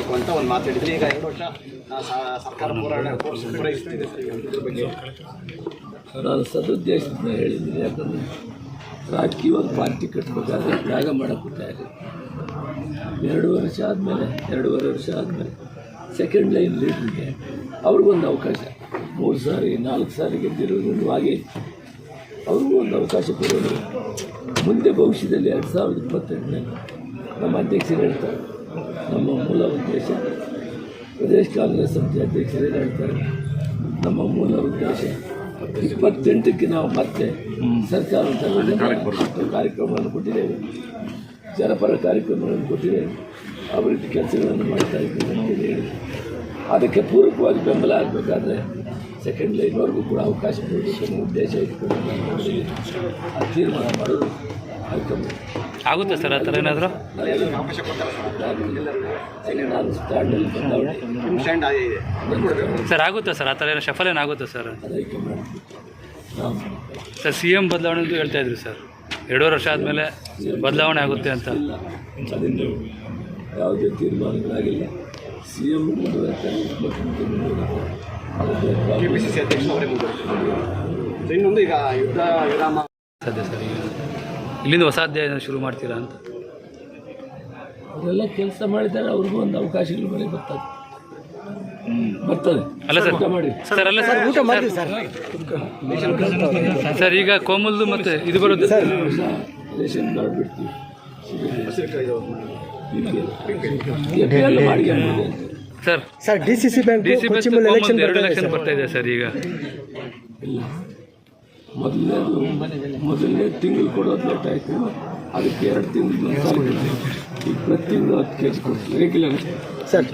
ಮಾಡಬೇಕು ಅಂತ ಒಂದು ಮಾತಾಡಿದ್ರಿ. ಈಗ 2 ವರ್ಷ ಸರ್ಕಾರ ಪೂರೈಸ್ತಿದೆ ಇದ್ರ ಬಗ್ಗೆ ನಾನು ಸದುದ್ದೇಶದಿಂದ ಹೇಳಿದ್ದೀನಿ. ಯಾಕಂದರೆ ರಾಜಕೀಯವಾಗಿ ಪಾರ್ಟಿ ಕಟ್ಟಬೇಕಾದ್ರೆ ತ್ಯಾಗ ಮಾಡೋಕ್ಕಿದ್ದಾರೆ. 2 ವರ್ಷ ಆದಮೇಲೆ ಸೆಕೆಂಡ್ ಲೈನ್ ಲೀಡ್ರಿಗೆ ಅವ್ರಿಗೊಂದು ಅವಕಾಶ, 3 ಸಾರಿ 4 ಸಾರಿ ಗೆದ್ದಿರೋದು ಹಾಗೆ ಅವ್ರಿಗೂ ಒಂದು ಅವಕಾಶ ಕೊಡೋಣ. ಮುಂದೆ ಭವಿಷ್ಯದಲ್ಲಿ 2028ರಲ್ಲಿ ನಮ್ಮ ಅಧ್ಯಕ್ಷರು ಹೇಳ್ತಾರೆ, ನಮ್ಮ ಮೂಲ ಉದ್ದೇಶ ಪ್ರದೇಶ ಕಾಂಗ್ರೆಸ್ ಸಮಿತಿ ಅಧ್ಯಕ್ಷರೇ ಹೇಳ್ತಾರೆ, ನಮ್ಮ ಮೂಲ ಉದ್ದೇಶ 28ಕ್ಕೆ ನಾವು ಮತ್ತೆ ಸರ್ಕಾರ ಕಾರ್ಯಕ್ರಮವನ್ನು ಕೊಟ್ಟಿದ್ದೇವೆ, ಜನಪರ ಕಾರ್ಯಕ್ರಮಗಳನ್ನು ಕೊಟ್ಟಿದ್ದೇವೆ, ಅಭಿವೃದ್ಧಿ ಕೆಲಸಗಳನ್ನು ಮಾಡ್ತಾ ಇದ್ದೇವೆ ಅಂತೇಳಿ ಹೇಳಿ ಅದಕ್ಕೆ ಪೂರಕವಾಗಿ ಬೆಂಬಲ ಆಗಬೇಕಾದ್ರೆ ಸೆಕೆಂಡ್ ಲೈನ್ವರೆಗೂ ಕೂಡ ಅವಕಾಶ ಕೊಡಬೇಕು ಅನ್ನೋ ಉದ್ದೇಶ ಇಟ್ಕೊಂಡು ಆ ತೀರ್ಮಾನ ಮಾಡೋದು ಹೈಕಮಾಂಡ್. ಆಗುತ್ತೆ ಸರ್ ಆ ಥರ ಏನಾದರೂ ನಾನು ಸ್ಟ್ಯಾಂಡಲ್ಲಿ ಬಂದವಳೆ ಸರ್ ಆಗುತ್ತಾ ಸರ್ ಆ ಥರ ಏನೋ ಶಫಲ್ ಏನಾಗುತ್ತೆ ಸರ್? ಹೈಕಮಾಂಡ್ ಸರ್ CM ಬದಲಾವಣೆ ಅಂತ ಹೇಳ್ತಾ ಇದ್ರು ಸರ್, 2 ವರ್ಷ ಆದಮೇಲೆ ಬದಲಾವಣೆ ಆಗುತ್ತೆ ಅಂತ. ಇಲ್ಲ, ಅದನ್ನು ಯಾವುದೇ ತೀರ್ಮಾನಗಳಾಗಿಲ್ಲ. CM ಮುಂದುವರೆತಾರೆ, KPCC ಅಧ್ಯಕ್ಷ ಅವರೇ ಮುಂದುವರೆತಾರೆ. ಇನ್ನೊಂದು ಈಗ ಯುದ್ಧ ವಿರಾಮ ಸದ್ಯ ಸರ್ ಈಗ ಇಲ್ಲಿಂದ ಹೊಸ ಅಧ್ಯಾಯ ಶುರು ಮಾಡ್ತೀರಾ ಅಂತ? ಅವರೆಲ್ಲ ಕೆಲಸ ಮಾಡಿದ್ದಾರೆ, ಅವ್ರಿಗೂ ಒಂದು ಅವಕಾಶಗಳು ಮನೆಗೆ ಬರ್ತದೆ. ಅಲ್ಲ ಸರ್ ಊಟ ಮಾಡಿ ಸರ್, ಅಲ್ಲ ಸರ್ ಊಟ ಮಾಡಿದ್ವಿ ಸರ್. ಸರ್ ಈಗ ಕೋಮಲ್ದು ಮತ್ತೆ ಇದು ಬರುತ್ತೆ ಸರ್, ರೇಷನ್ ಕಾರ್ಡ್ ಬಿಡ್ತೀವಿ, sir sir DCC bank Komal 2 election ಬರ್ತಾ ಇದೆ ಸರ್ ಈಗ. ಇಲ್ಲ, ಮೊದಲನೇ ತಿಂಗಳು ಕೊಡೋದು ಲೇಟ್ ಆಯಿತು, ಅದಕ್ಕೆ 2 ತಿಂಗಳು ಈಗ ಪ್ರತಿ ತಿಂಗಳು 10 kg ಕೊಡ್ತೀವಿ ರೆಗ್ಯುಲರ್ ಸರ್.